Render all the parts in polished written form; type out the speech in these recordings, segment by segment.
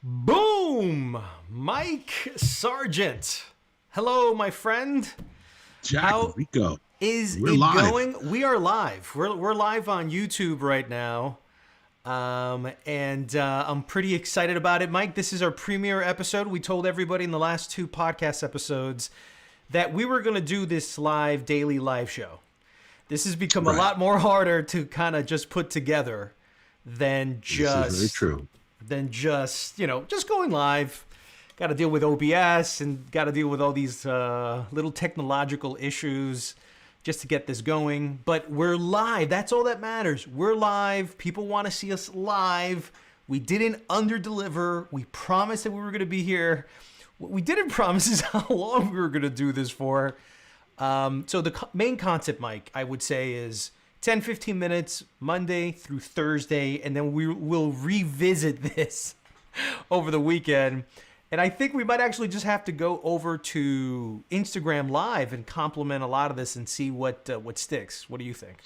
Boom! Mike Sargent. Hello, my friend. Jack How Rico. is We're it live. going? We are live. We're live on YouTube right now. I'm pretty excited about it. Mike, this is our premiere episode. We told everybody in the last two podcast episodes that we were going to do this daily live show. This has become a lot more harder to kind of just put together than just... This is very true. Just going live. Got to deal with OBS and got to deal with all these little technological issues just to get this going. But we're live. That's all that matters. We're live. People want to see us live. We didn't underdeliver. We promised that we were going to be here. What we didn't promise is how long we were going to do this for. So the main concept, Mike, I would say is 10-15 minutes, Monday through Thursday, and then we will revisit this over the weekend. And I think we might actually just have to go over to Instagram Live and complement a lot of this and see what sticks. What do you think?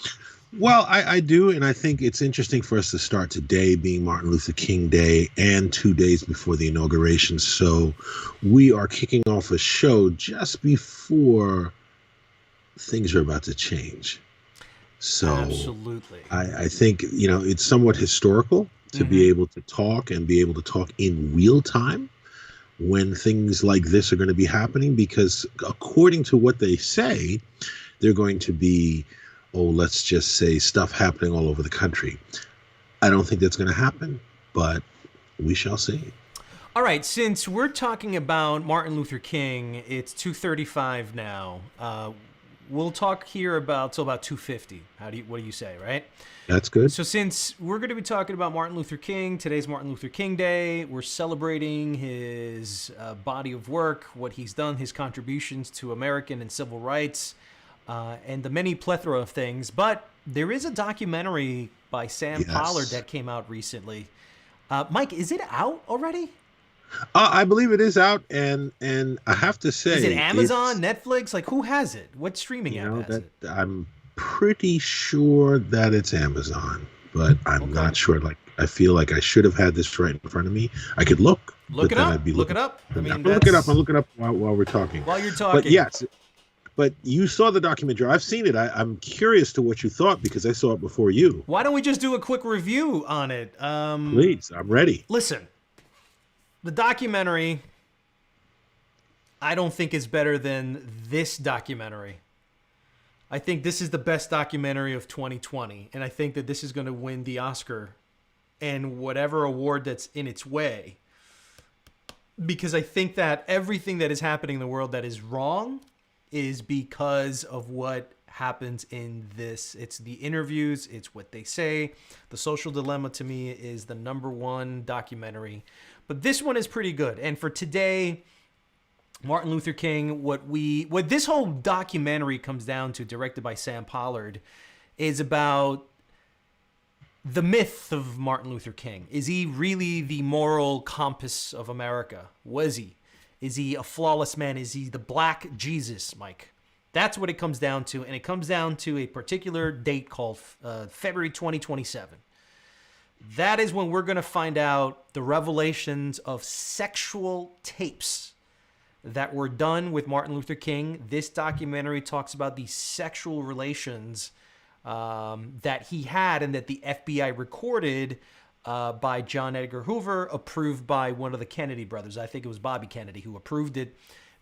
Well, I do, and I think it's interesting for us to start today being Martin Luther King Day and 2 days before the inauguration. So we are kicking off a show just before things are about to change. So absolutely, I think, it's somewhat historical to be able to talk and be able to talk in real time when things like this are going to be happening, because according to what they say, they're going to be, let's just say, stuff happening all over the country. I don't think that's going to happen, but we shall see. All right, since we're talking about Martin Luther King, it's 2:35 now. We'll talk here till about 2:50. What do you say, right? That's good. So since we're going to be talking about Martin Luther King, today's Martin Luther King Day, we're celebrating his body of work, what he's done, his contributions to American and civil rights, and the many plethora of things. But there is a documentary by Sam Pollard that came out recently. Mike, is it out already? I believe it is out, and I have to say, is it Amazon, Netflix? Like, who has it? What streaming app has it? I'm pretty sure that it's Amazon, but I'm not sure. Like, I feel like I should have had this right in front of me. I could look it up. Look it up. I mean, I'll look it up while we're talking. While you're talking. But yes. But you saw the documentary. I've seen it. I'm curious to what you thought because I saw it before you. Why don't we just do a quick review on it? Please, I'm ready. Listen. The documentary, I don't think is better than this documentary. I think this is the best documentary of 2020, and I think that this is going to win the Oscar and whatever award that's in its way, because I think that everything that is happening in the world that is wrong is because of what happens in this. It's the interviews, it's what they say. The Social Dilemma, to me, is the #1 documentary. But this one is pretty good. And for today, Martin Luther King, what this whole documentary comes down to, directed by Sam Pollard, is about the myth of Martin Luther King. Is he really the moral compass of America? Was he? Is he a flawless man? Is he the Black Jesus, Mike? That's what it comes down to. And it comes down to a particular date called February 2027. That is when we're going to find out the revelations of sexual tapes that were done with Martin Luther King. This documentary talks about the sexual relations that he had and that the FBI recorded by John Edgar Hoover, approved by one of the Kennedy brothers. I think it was Bobby Kennedy who approved it.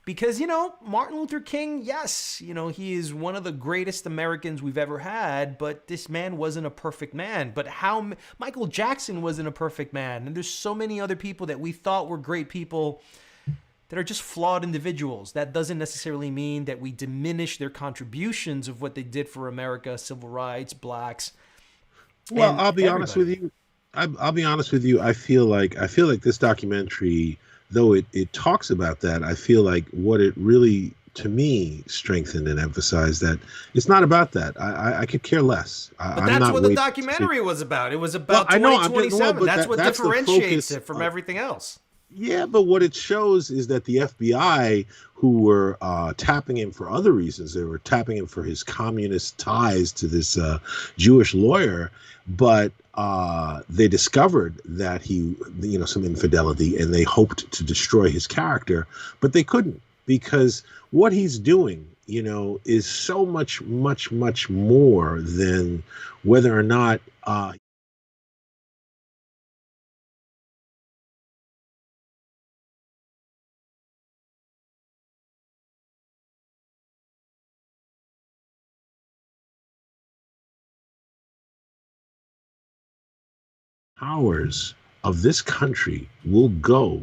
Because, Martin Luther King, yes, he is one of the greatest Americans we've ever had, but this man wasn't a perfect man. But Michael Jackson wasn't a perfect man. And there's so many other people that we thought were great people that are just flawed individuals. That doesn't necessarily mean that we diminish their contributions of what they did for America, civil rights, blacks. Well, I'll be honest with you. I'll be honest with you. I feel like this documentary, though it talks about that, I feel like what it really, to me, strengthened and emphasized that it's not about that. I could care less. But that's what the documentary was about. It was about 2027. That's what differentiates it from everything else. Yeah, but what it shows is that the FBI, who were tapping him for other reasons, they were tapping him for his communist ties to this Jewish lawyer, but they discovered that he, some infidelity, and they hoped to destroy his character, but they couldn't because what he's doing, is so much, much, much more than whether or not powers of this country will go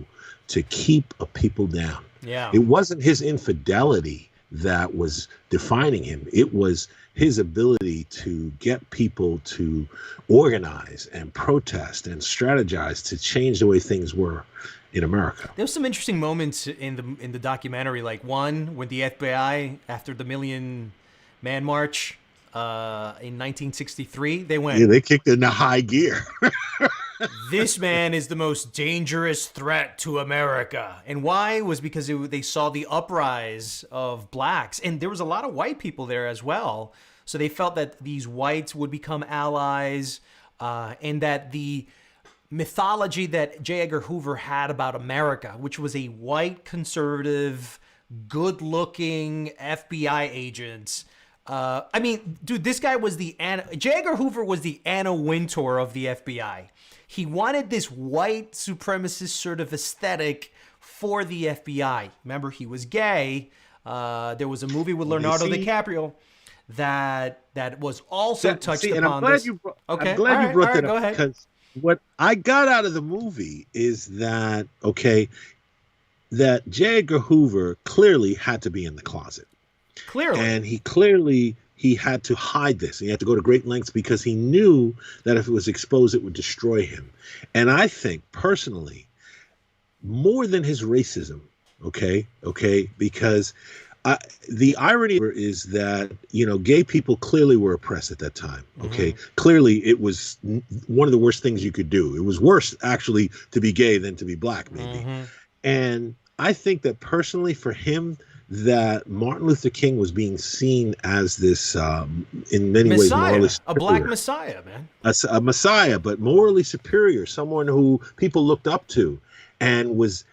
to keep a people down. Yeah. It wasn't his infidelity that was defining him. It was his ability to get people to organize and protest and strategize to change the way things were in America. There's some interesting moments in the documentary, like one when the FBI, after the Million Man March in 1963, they went, Yeah, they kicked into high gear. this man is the most dangerous threat to America. And why? Was because they saw the uprise of blacks. And there was a lot of white people there as well. So they felt that these whites would become allies, and that the mythology that J. Edgar Hoover had about America, which was a white, conservative, good-looking FBI agent. I mean, dude, this guy was J. Edgar Hoover was the Anna Wintour of the FBI. He wanted this white supremacist sort of aesthetic for the FBI. Remember, he was gay. There was a movie with Leonardo DiCaprio that was also touched upon. And I'm glad this. you brought, Okay, I'm glad you brought that go up ahead. because what I got out of the movie is that that J. Edgar Hoover clearly had to be in the closet. Clearly. And he had to hide this. He had to go to great lengths because he knew that if it was exposed, it would destroy him. And I think personally, more than his racism, because the irony is that, gay people clearly were oppressed at that time. Okay. Mm-hmm. Clearly it was one of the worst things you could do. It was worse actually to be gay than to be black, maybe. Mm-hmm. And I think that personally for him, that Martin Luther King was being seen as this, in many ways, morally superior. A black messiah, man. A messiah, but morally superior, someone who people looked up to, and was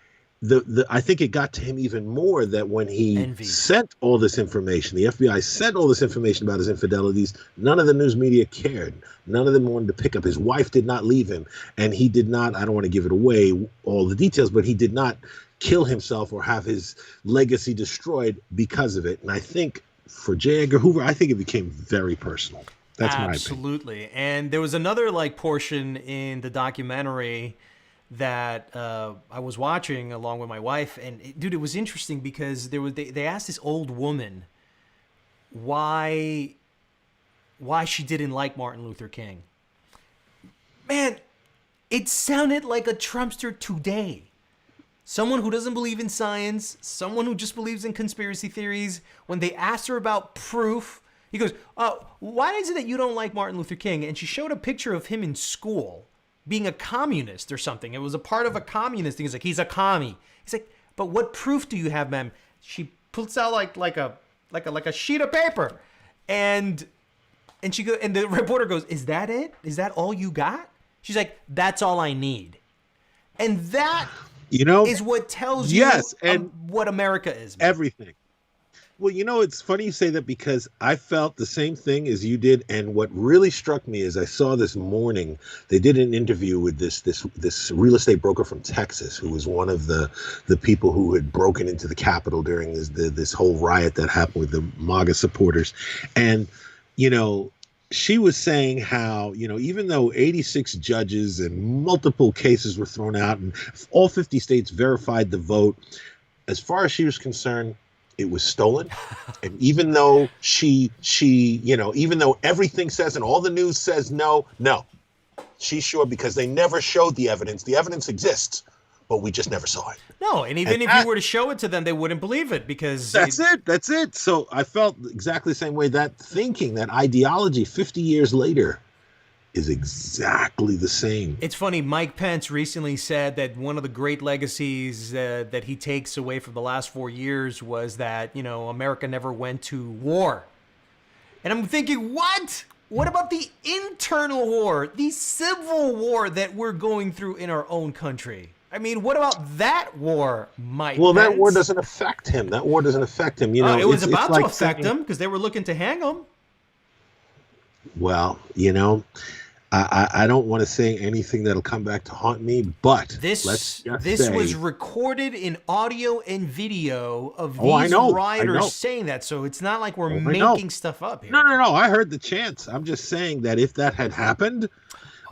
I think it got to him even more that when he sent all this information, the FBI sent all this information about his infidelities, none of the news media cared. None of them wanted to pick up. His wife did not leave him, and he did not, I don't want to give it away, all the details, but he did not kill himself or have his legacy destroyed because of it. And I think for J. Edgar Hoover, I think it became very personal. That's my opinion. Absolutely. And there was another portion in the documentary that I was watching along with my wife, and dude, it was interesting because they asked this old woman why she didn't like Martin Luther King. Man, it sounded like a Trumpster today. Someone who doesn't believe in science, someone who just believes in conspiracy theories. When they asked her about proof, he goes, why is it that you don't like Martin Luther King? And she showed a picture of him in school being a communist or something. It was a part of a communist thing. He's like, he's a commie. He's like, but what proof do you have, ma'am? She pulls out like a sheet of paper, and she goes, and the reporter goes, is that it? Is that all you got? She's like, that's all I need. And that is what tells you what America is, man. Everything. Well, it's funny you say that because I felt the same thing as you did. And what really struck me is I saw this morning, they did an interview with this real estate broker from Texas, who was one of the people who had broken into the Capitol during this whole riot that happened with the MAGA supporters. And, she was saying how, even though 86 judges and multiple cases were thrown out and all 50 states verified the vote, as far as she was concerned, it was stolen. And even though even though everything says and all the news says no, she's sure because they never showed the evidence. The evidence exists, but we just never saw it. No, and even if you were to show it to them, they wouldn't believe it because... That's it. So I felt exactly the same way. That thinking, that ideology 50 years later is exactly the same. It's funny. Mike Pence recently said that one of the great legacies that he takes away from the last 4 years was that, America never went to war. And I'm thinking, what? What about the internal war, the civil war that we're going through in our own country? I mean, what about that war, Mike Well, Pence? that war doesn't affect him. That war doesn't affect him. It was it's about like to affect saying, him because they were looking to hang him. well, I don't want to say anything that'll come back to haunt me, but let's just This say, was recorded in audio and video of oh, I these know, rioters saying that, so it's not like we're I know. making stuff up here. No, no, no. I heard the chants. I'm just saying that if that had happened,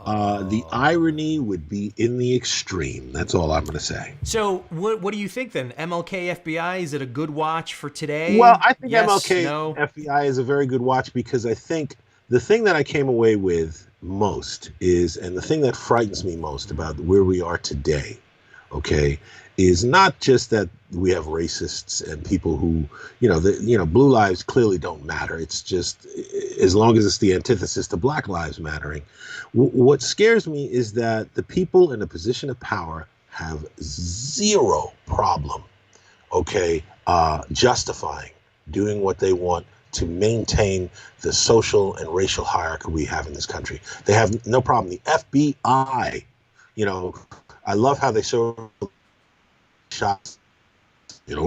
the irony would be in the extreme. That's all I'm going to say. So what do you think then? MLK FBI, is it a good watch for today? Well, I think Yes, MLK no? FBI is a very good watch because I think the thing that I came away with most is, and the thing that frightens me most about where we are today, okay, is not just that we have racists and people who, blue lives clearly don't matter. It's just as long as it's the antithesis to Black lives mattering. What scares me is that the people in a position of power have zero problem, okay, justifying doing what they want to maintain the social and racial hierarchy we have in this country. They have no problem. The FBI, I love how they show shots,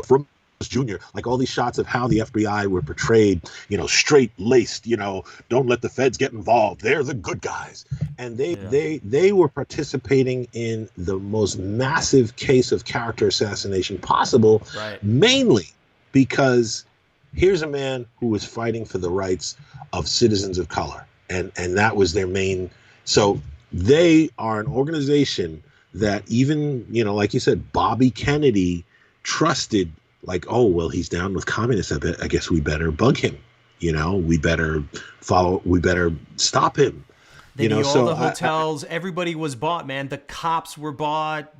from Jr., like all these shots of how the FBI were portrayed, straight laced, don't let the feds get involved. They're the good guys. And they were participating in the most massive case of character assassination possible, Right. mainly because here's a man who was fighting for the rights of citizens of color. And that was their main. So they are an organization that even, like you said, Bobby Kennedy trusted, like, oh, well, he's down with communists. I guess we better bug him. We better stop him. They knew all the hotels. Everybody was bought, man. The cops were bought.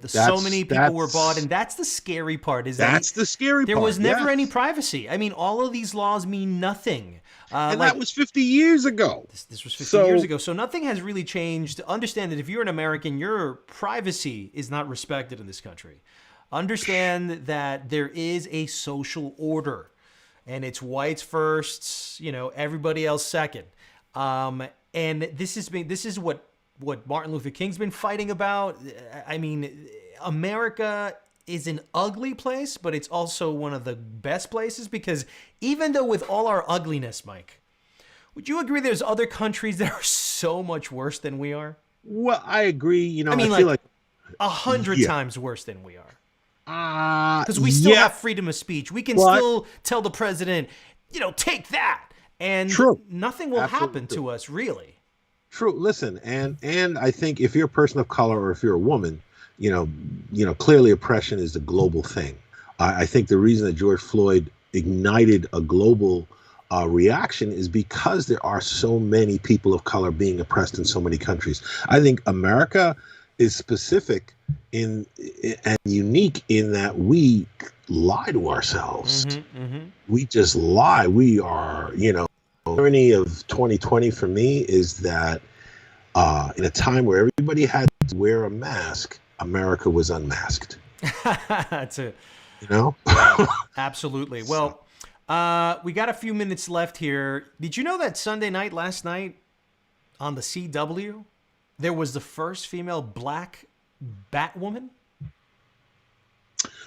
So many people were bought, and that's the scary part. That's the scary part. There was never any privacy. I mean, all of these laws mean nothing. And that was 50 years ago. This was 50 years ago. So nothing has really changed. Understand that if you're an American, your privacy is not respected in this country. Understand that there is a social order, and it's whites first, everybody else second. And this is what Martin Luther King's been fighting about. I mean, America is an ugly place, but it's also one of the best places because even though with all our ugliness, Mike, would you agree there's other countries that are so much worse than we are? Well, I agree. I feel like 100 times worse than we are. Because we still have freedom of speech. We can still tell the president, take that. And nothing will happen to us, really. True. Listen, and I think if you're a person of color or if you're a woman, clearly oppression is a global thing. I think the reason that George Floyd ignited a global reaction is because there are so many people of color being oppressed in so many countries. I think America is specific and unique in that we lie to ourselves. We just lie. We are, the irony of 2020 for me is that in a time where everybody had to wear a mask, America was unmasked. That's it. Absolutely. Well, we got a few minutes left here. Did you know that Sunday night, last night, on the CW, there was the first female black Batwoman?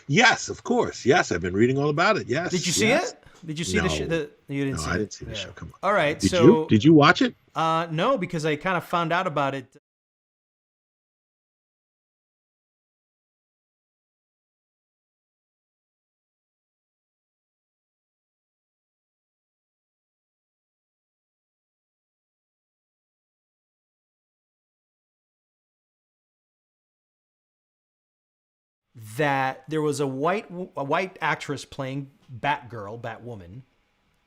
Yes, of course. Yes, I've been reading all about it. Yes. Did you see it? Did you see the show? You didn't see it. I didn't see the show. Come on. All right. Did you watch it? No, because I kind of found out about it. That there was a white actress playing Batgirl, Batwoman,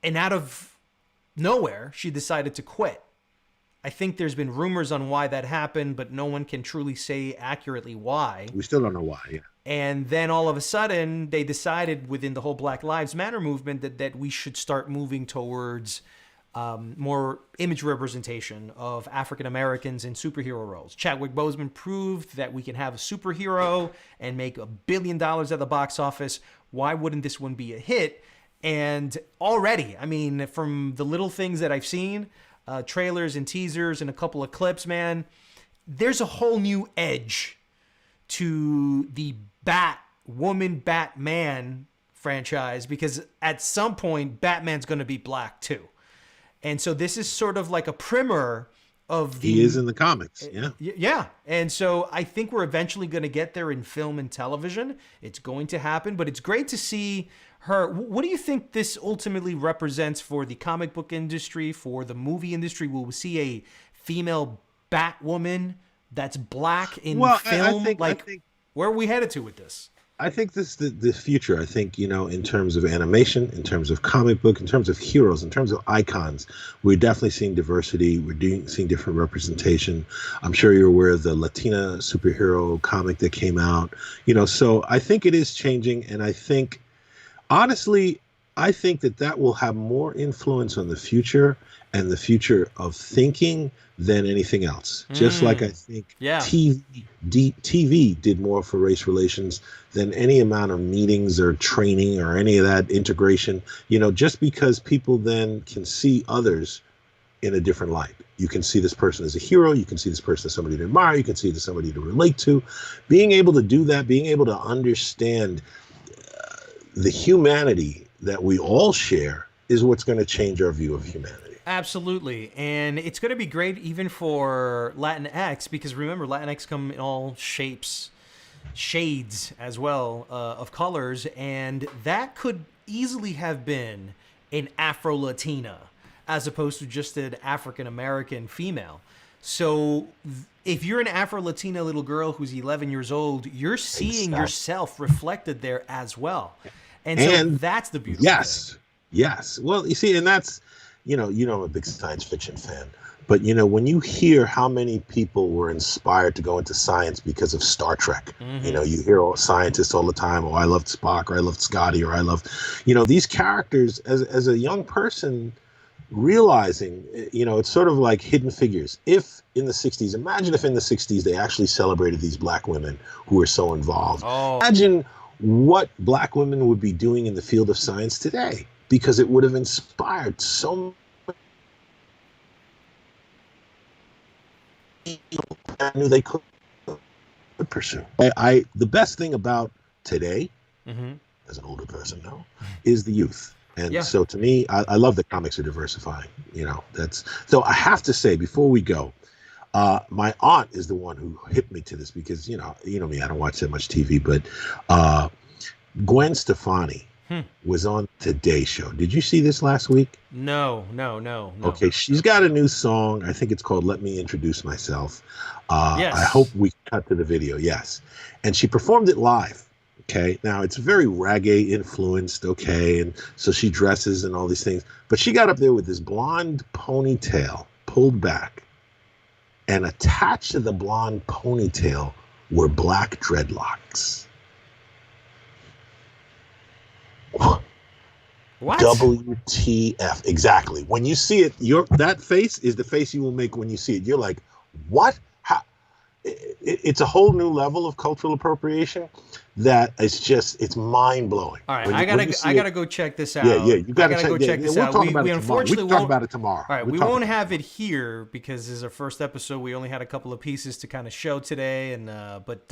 and out of nowhere, she decided to quit. I think there's been rumors on why that happened, but no one can truly say accurately why. We still don't know why. Yeah. And then all of a sudden, they decided within the whole Black Lives Matter movement that we should start moving towards more image representation of African Americans in superhero roles. Chadwick Boseman proved that we can have a superhero and make $1 billion at the box office. Why wouldn't this one be a hit? And already, I mean, from the little things that I've seen, trailers and teasers and a couple of clips, man, there's a whole new edge to the Batman franchise, because at some point Batman's going to be black too. And so this is sort of like a primer of the... He is in the comics, yeah. Yeah. And so I think we're eventually going to get there in film and television. It's going to happen, but it's great to see her. What do you think this ultimately represents for the comic book industry, for the movie industry? Will we see a female Batwoman that's black in film? I think where are we headed to with this? I think this is the future. I think, in terms of animation, in terms of comic book, in terms of heroes, in terms of icons, we're definitely seeing diversity. We're seeing different representation. I'm sure you're aware of the Latina superhero comic that came out. So I think it is changing. And I think, honestly, I think that will have more influence on the future and the future of thinking than anything else. Just like I think TV did more for race relations than any amount of meetings or training or any of that integration, just because people then can see others in a different light. You can see this person as a hero. You can see this person as somebody to admire. You can see it as somebody to relate to. Being able to do that, being able to understand the humanity that we all share is what's going to change our view of humanity. Absolutely. And it's going to be great even for Latinx, because remember, Latinx come in all shapes, shades as well, of colors. And that could easily have been an Afro-Latina as opposed to just an African-American female. So if you're an Afro-Latina little girl who's 11 years old, you're seeing yourself reflected there as well. And so that's the beautiful thing. Yes. Well, you see, and that's, I'm a big science fiction fan, but when you hear how many people were inspired to go into science because of Star Trek, you hear all scientists all the time, I loved Spock, or I loved Scotty, or I loved, these characters as a young person realizing, it's sort of like Hidden Figures. If in the 60s, imagine if in the 60s they actually celebrated these black women who were so involved. Imagine what black women would be doing in the field of science today, because it would have inspired so many people that knew they could pursue. The best thing about today, as an older person now, is the youth. And so to me, I love that comics are diversifying. So I have to say, before we go, my aunt is the one who hit me to this, because, you know me, I don't watch that much TV, but Gwen Stefani was on Today Show. Did you see this last week? No. Okay, she's got a new song. I think it's called Let Me Introduce Myself. Yes. I hope we cut to the video, yes. And she performed it live. Okay, now it's very reggae influenced, okay, and so she dresses and all these things. But she got up there with this blonde ponytail pulled back, and attached to the blonde ponytail were black dreadlocks. What? WTF. Exactly. When you see it, that face is the face you will make when you see it. You're like, what? How? It's a whole new level of cultural appropriation that it's mind blowing. All right, I gotta go check this out. Yeah, you gotta go check this out. We unfortunately talk about it tomorrow. All right, we won't have it here because this is our first episode. We only had a couple of pieces to kind of show today, and but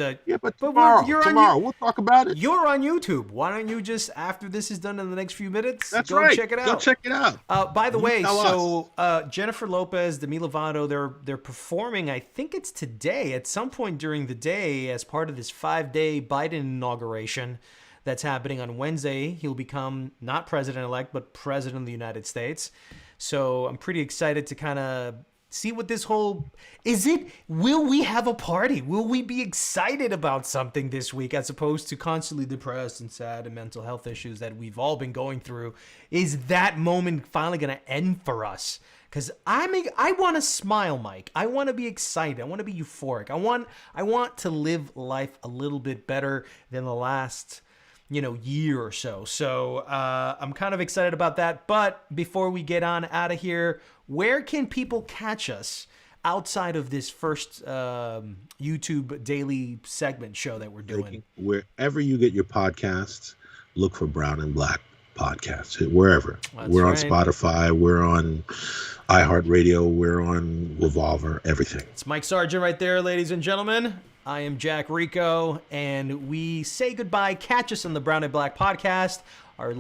tomorrow we'll talk about it. You're on YouTube. Why don't you just, after this is done in the next few minutes, go check it out. Go check it out. By the way, so Jennifer Lopez, Demi Lovato, they're performing. I think it's today at some point during the day as part of this 5-day Biden inauguration that's happening on Wednesday. He'll become not president-elect, but president of the United States. So I'm pretty excited to kind of see what this whole... Will we have a party? Will we be excited about something this week as opposed to constantly depressed and sad and mental health issues that we've all been going through? Is that moment finally going to end for us? Because I want to smile, Mike. I want to be excited. I want to be euphoric. I want to live life a little bit better than the last year or so. So I'm kind of excited about that. But before we get on out of here, where can people catch us outside of this first YouTube daily segment show that we're doing? Wherever you get your podcasts, look for Brown and Black Podcasts. Wherever. We're on Spotify. We're on iHeartRadio. We're on Revolver. Everything. It's Mike Sargent right there, ladies and gentlemen. I am Jack Rico, and we say goodbye. Catch us on the Brown and Black Podcast. Our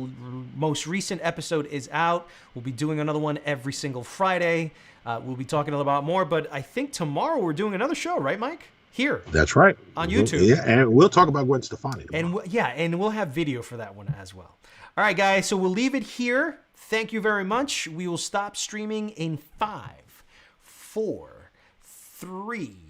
most recent episode is out. We'll be doing another one every single Friday. We'll be talking a little about more, but I think tomorrow we're doing another show, right, Mike? Here. That's right. On YouTube. Yeah, and we'll talk about Gwen Stefani tomorrow. And we'll have video for that one as well. All right, guys, so we'll leave it here. Thank you very much. We will stop streaming in 5, 4, 3,